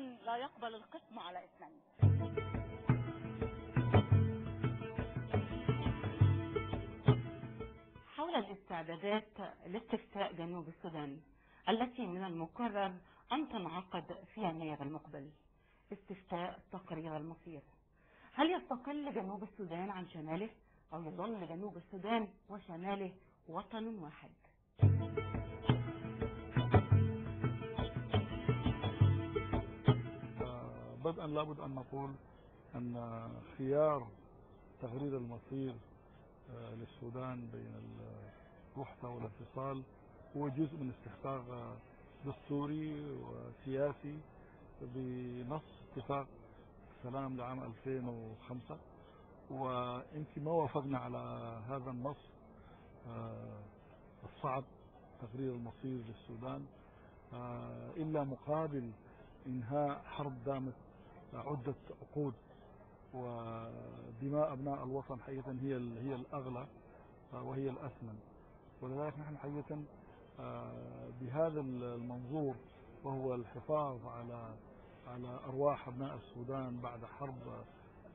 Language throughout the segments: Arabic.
لا يقبل القسم على اثنين. حول الاستعدادات لاستفتاء جنوب السودان التي من المقرر أن تنعقد في يناير المقبل، استفتاء تقرير المصير، هل يستقل جنوب السودان عن شماله أو يظل جنوب السودان وشماله وطن واحد؟ بدءا لابد أن نقول أن خيار تغرير المصير للسودان بين الوحدة والانفصال هو جزء من استحقاق دستوري وسياسي بنص اتفاق السلام لعام 2005، ويمكن ما وافقنا على هذا النص الصعب تغرير المصير للسودان إلا مقابل إنهاء حرب دامت عدة عقود، ودماء أبناء الوطن حقيقة هي الأغلى وهي الأثمن. ولذلك نحن حقيقة بهذا المنظور، وهو الحفاظ على أرواح أبناء السودان بعد حرب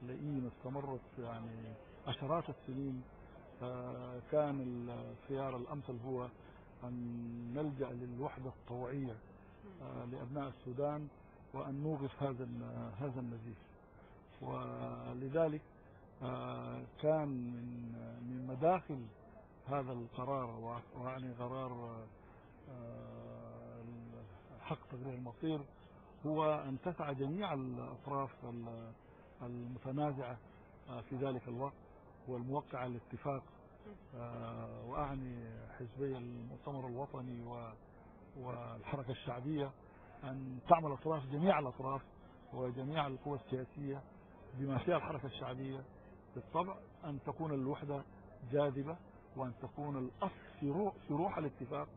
لئيمة استمرت يعني عشرات السنين، كان الخيار الأمثل هو أن نلجأ للوحدة الطوعية لأبناء السودان وأن نوقف هذا النزيف. ولذلك كان من مداخل هذا القرار، ويعني قرار حق تغيير المصير، هو أن تسعى جميع الأطراف المتنازعة في ذلك الوقت والموقع على الاتفاق، وأعني حزبي المؤتمر الوطني والحركة الشعبية، أن تعمل جميع الأطراف وجميع القوى السياسية بما فيها الحركة الشعبية بالطبع أن تكون الوحدة جاذبة، وأن تكون الأصل في روح الاتفاق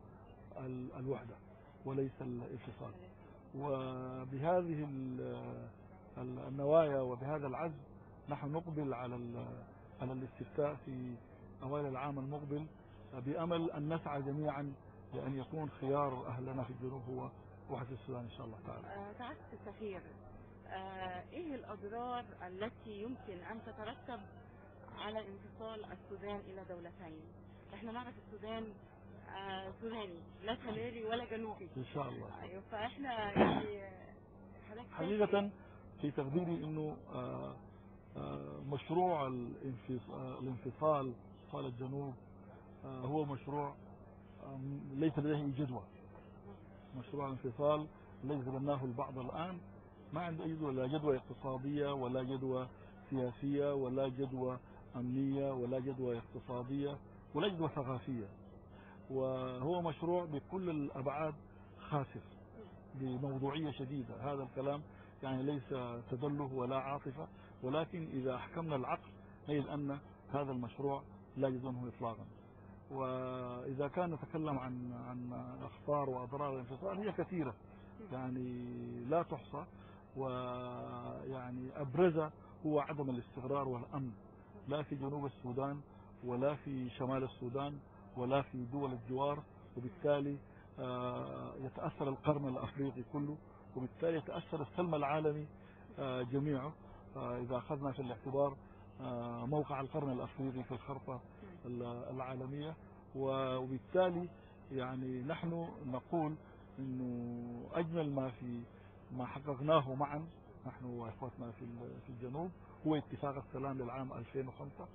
الوحدة وليس الانفصال. وبهذه النوايا وبهذا العزم نحن نقبل على الاستفتاء في أوائل العام المقبل، بأمل أن نسعى جميعا لأن يكون خيار أهلنا في الجنوب هو وحدة السودان إن شاء الله تعالى. سعادة السفير، إيه الأضرار التي يمكن أن تترتب على انفصال السودان إلى دولتين؟ إحنا نعرف السودان سوداني، لا شمالي ولا جنوبي إن شاء الله. أيوة، فإحنا يعني حقيقة في تقديري إنه مشروع الانفصال الجنوب هو مشروع ليس لديه جدوى. مشروع الانفصال الذي ذكرناه البعض الآن ما عنده أي جدوى، لا جدوى اقتصادية ولا جدوى سياسية ولا جدوى أمنية ولا جدوى اقتصادية ولا جدوى ثقافية، وهو مشروع بكل الأبعاد خاسر بموضوعية شديدة. هذا الكلام يعني ليس تدله ولا عاطفة، ولكن إذا أحكمنا العقل نجد أن هذا المشروع لا يجوزه إطلاقا. وإذا كان نتكلم عن أخطار وأضرار الانفصال هي كثيرة يعني لا تحصى، ويعني أبرزها هو عدم الاستقرار والأمن، لا في جنوب السودان ولا في شمال السودان ولا في دول الجوار، وبالتالي يتأثر القرن الأفريقي كله، وبالتالي يتأثر السلم العالمي جميعه إذا أخذنا في الاعتبار موقع القرن الأفريقي في الخرطة العالمية. وبالتالي يعني نحن نقول إنه أجمل ما حققناه معا نحن وإخوتنا في الجنوب هو اتفاق السلام للعام 2005،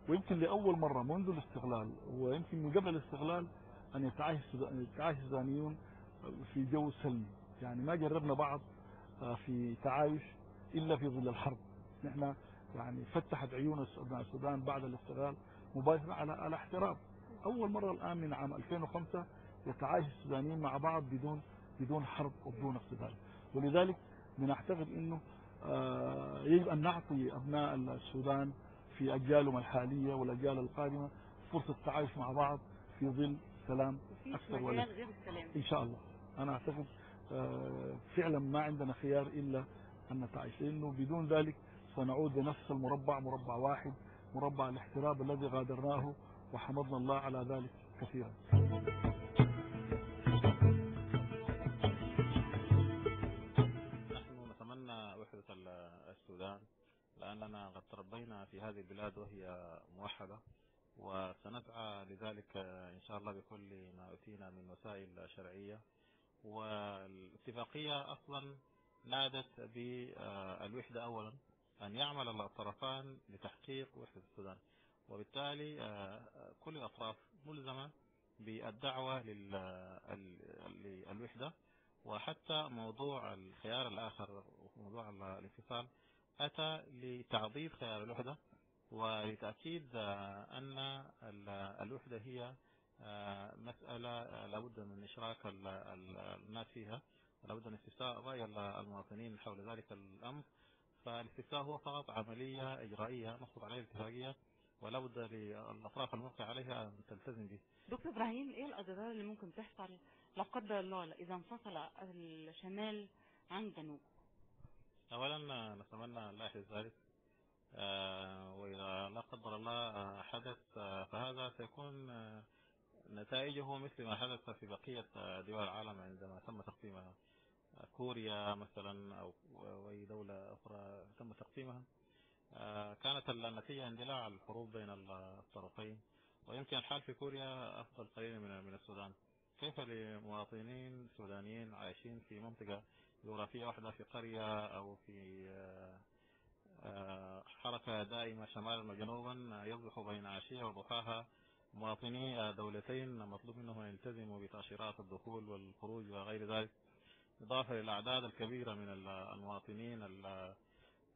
ويمكن لأول مرة منذ الاستقلال ويمكن من قبل الاستقلال أن يتعايش السودانيون في جو سلمي. يعني ما جربنا بعض في تعايش إلا في ظل الحرب. نحن يعني فتحت عيون أبناء السودان بعد الاستقلال مباشرة على احترام. أول مرة الآن من عام 2005 يتعايش السودانيين مع بعض بدون حرب وبدون اقتتال. ولذلك بنعتقد إنه يجب أن نعطي أبناء السودان في أجيالهم الحالية والأجيال القادمة فرصة تعايش مع بعض في ظل سلام أكثر ولا إن شاء الله. أنا أعتقد فعلا ما عندنا خيار إلا أن نتعايش، لأنه بدون ذلك سنعود لنفس مربع واحد، مربع الاحتراب الذي غادرناه وحمدنا الله على ذلك كثيرا. نحن أننا قد تربينا في هذه البلاد وهي موحدة، وسنسعى لذلك إن شاء الله بكل ما أوتينا من وسائل شرعية. والاتفاقية أصلا نادت بالوحدة أولا، أن يعمل الطرفان لتحقيق وحدة السودان، وبالتالي كل الأطراف ملزمة بالدعوة للوحدة. وحتى موضوع الخيار الآخر وموضوع الانفصال أتى لتعضيد خيار الوحدة ولتأكيد أن الوحدة هي مسألة لابد من إشراك الناس فيها، ولابد من استفتاء رأي المواطنين حول ذلك الأمر. فالاستفتاء هو فقط عملية إجرائية نحصل عليها الاتفاقية، ولابد للأطراف الموقع عليها أن تلتزم به. دكتور إبراهيم، إيه الأضرار اللي ممكن تحصل لا قدر الله إذا انفصل الشمال عن جنوب؟ أولا نتمنى لا يحدث ذلك، وإذا لا قدر الله حدث فهذا سيكون نتائجه مثل ما حدث في بقية دول العالم عندما تم تقسيم كوريا مثلا أو أي دولة أخرى تم تقسيمها. كانت النتيجة اندلاع الحروب بين الطرفين، ويمكن الحال في كوريا أفضل قليلا من السودان. كيف لمواطنين سودانيين عايشين في منطقة جغرافية واحدة في قرية أو في حركة دائمة شمالا وجنوبا يصبح بين عشية وضحاها مواطني دولتين مطلوب منهم أن يلتزموا بتأشيرات الدخول والخروج وغير ذلك، إضافة للأعداد الكبيرة من المواطنين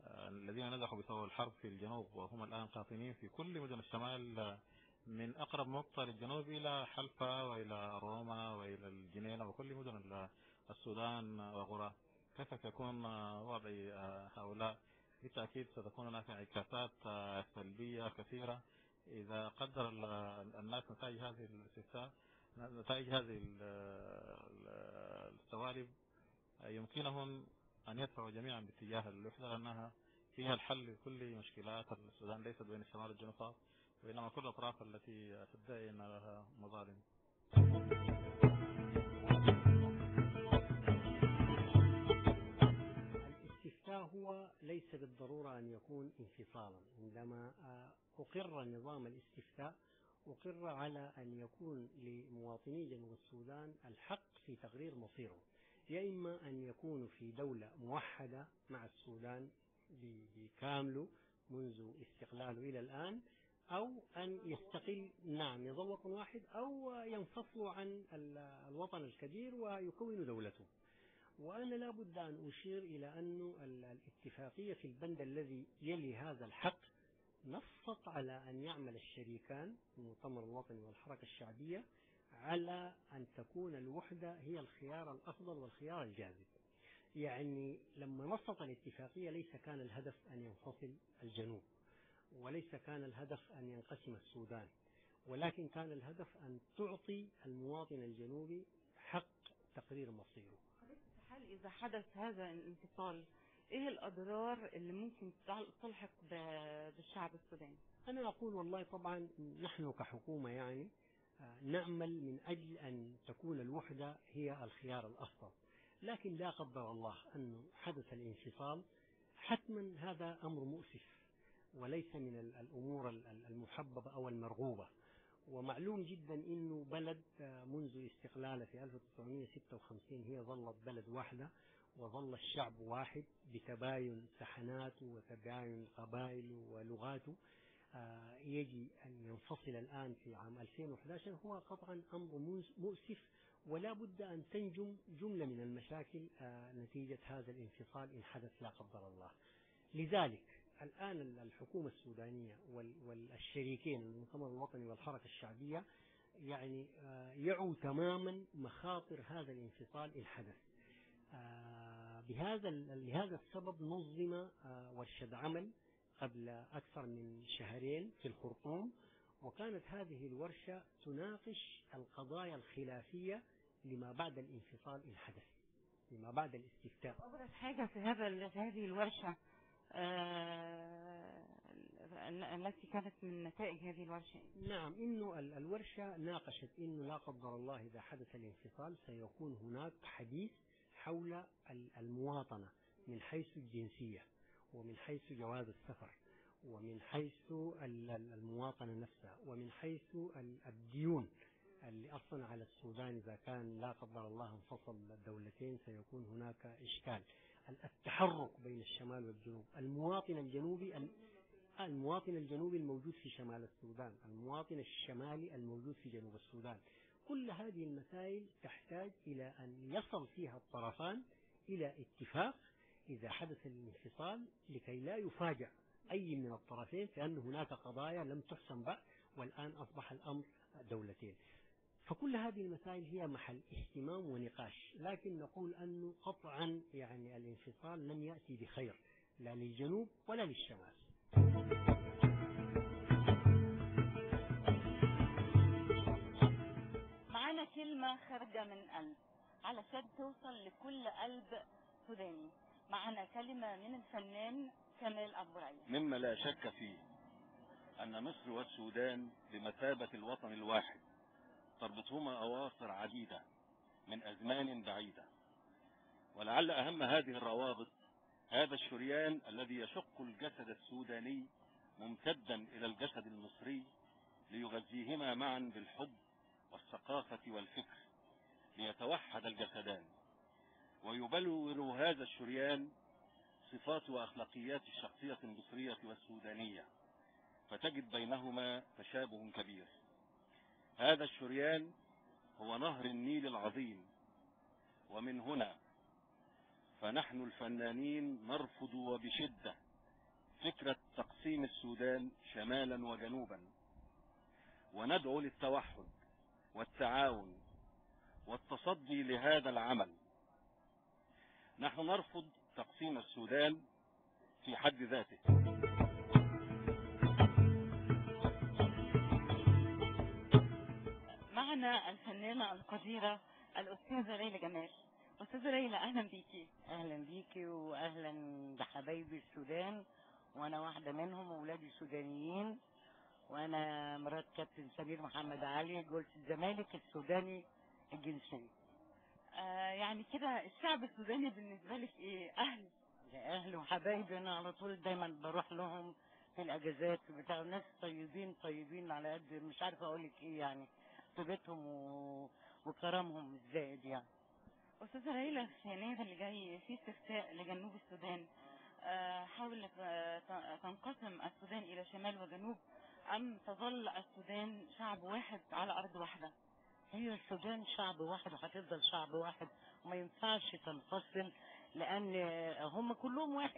الذين نجحوا بسبب الحرب في الجنوب، وهم الآن قاطنين في كل مدن الشمال من أقرب نقطة للجنوب إلى حلفا وإلى روما وإلى الجنينة وكل مدن السودان وغرة. كيف سيكون وضع هؤلاء؟ بالتأكيد ستكون هناك انعكاسات سلبية كثيرة إذا قدر الناس نتائج هذه الاستفتاء، نتائج هذه السوالب يمكنهم أن يدفعوا جميعا باتجاه الوحدة، لأنها فيها الحل لكل مشكلات السودان، ليست بين الشمال والجنوب فقط، وإنما كل الأطراف التي تدعي أن لها مظالم. الاستفتاء هو ليس بالضرورة أن يكون انفصالا. عندما أقر نظام الاستفتاء أقر على أن يكون لمواطني جنوب السودان الحق في تقرير مصيرهم، يا إما أن يكونوا في دولة موحدة مع السودان بكامله منذ استقلاله إلى الآن، أو أن يستقل يظل وطن واحد، أو ينفصلوا عن الوطن الكبير ويكونوا دولته. وأنا لا بد أن أشير إلى أن الاتفاقية في البند الذي يلي هذا الحق نصت على أن يعمل الشريكان المؤتمر الوطني والحركة الشعبية على أن تكون الوحدة هي الخيار الأفضل والخيار الجاذب. يعني لما نصت الاتفاقية ليس كان الهدف أن ينفصل الجنوب، وليس كان الهدف أن ينقسم السودان، ولكن كان الهدف أن تعطي المواطن الجنوبي حق تقرير مصيره. حال إذا حدث هذا الانفصال، إيه الأضرار اللي ممكن تلحق بالشعب السوداني؟ أنا أقول والله طبعا نحن كحكومة نعمل من أجل أن تكون الوحدة هي الخيار الأفضل، لكن لا قدر الله أن حدث الانفصال، حتما هذا أمر مؤسف وليس من الأمور المحببة أو المرغوبة. ومعلوم جدا أنه بلد منذ استقلاله في 1956 هي ظلت بلد واحدة، وظل الشعب واحد بتباين سحناته وتباين قبائله ولغاته. يجي أن ينفصل الآن في عام 2011 هو قطعا أمر مؤسف، ولا بد أن تنجم جملة من المشاكل نتيجة هذا الانفصال إن حدث لا قدر الله. لذلك الآن الحكومة السودانية والشريكين المؤتمر الوطني والحركة الشعبية يعوا تماما مخاطر هذا الانفصال إن حدث. لهذا السبب نظم ورشة عمل قبل أكثر من شهرين في الخرطوم، وكانت هذه الورشة تناقش القضايا الخلافية لما بعد الانفصال إن حدث، لما بعد الاستفتاء. أبرز حاجة في هذه الورشة التي كانت من نتائج هذه الورشة، نعم، إنه الورشة ناقشت إنه لا قدر الله إذا حدث الانفصال سيكون هناك حديث حول المواطنة من حيث الجنسية، ومن حيث جواز السفر، ومن حيث المواطنة نفسها، ومن حيث الديون اللي أصلا على السودان إذا كان لا قدر الله انفصل الدولتين سيكون هناك إشكال. التحرك بين الشمال والجنوب، المواطن الجنوبي الموجود في شمال السودان، المواطن الشمالي الموجود في جنوب السودان، كل هذه المسائل تحتاج إلى أن يصل فيها الطرفان إلى اتفاق إذا حدث الانفصال، لكي لا يفاجأ أي من الطرفين في أن هناك قضايا لم تحسم بعد والآن أصبح الأمر دولتين. فكل هذه المسائل هي محل اهتمام ونقاش، لكن نقول أنه قطعا يعني الانفصال لن يأتي بخير لا للجنوب ولا للشمال. معانا كلمة خارجة من قلب علشان توصل لكل قلب سوداني. معانا كلمة من الفنان كمال أبو رعية. مما لا شك فيه أن مصر والسودان بمثابة الوطن الواحد تربطهما أواصر عديدة من أزمان بعيدة، ولعل أهم هذه الروابط هذا الشريان الذي يشق الجسد السوداني ممتدا إلى الجسد المصري ليغذيهما معا بالحب والثقافة والفكر ليتوحد الجسدان، ويبلور هذا الشريان صفات وأخلاقيات الشخصية المصرية والسودانية، فتجد بينهما تشابه كبير. هذا الشريان هو نهر النيل العظيم، ومن هنا فنحن الفنانين نرفض وبشدة فكرة تقسيم السودان شمالا وجنوبا، وندعو للتوحد والتعاون والتصدي لهذا العمل. نحن نرفض تقسيم السودان في حد ذاته. معنا الفنانة القديرة الأستاذة ليلى جمال. أستاذة ليلى أهلا بيكي. أهلا بيكي وأهلا بحبايبي السودان، وأنا واحدة منهم وولادي سودانيين، وأنا مرات كابتن سمير محمد علي جولة الزمالك السوداني الجنسية. يعني كده الشعب السوداني بالنسبة لك إيه؟ أهل وحبايبي، أنا على طول دايما بروح لهم في الأجازات بتاع ناس طيبين طيبين على قد مش عارفة أقولك إيه، يعني طيبتهم وكرمهم الزائد يعني. أستاذة ليلى في يناير اللي جاي في استفتاء لجنوب السودان، حاول تنقسم السودان إلى شمال وجنوب أم تظل السودان شعب واحد على أرض واحدة؟ هي السودان شعب واحد وهتفضل شعب واحد وما ينفعش تنفصل، لأن هم كلهم واحد.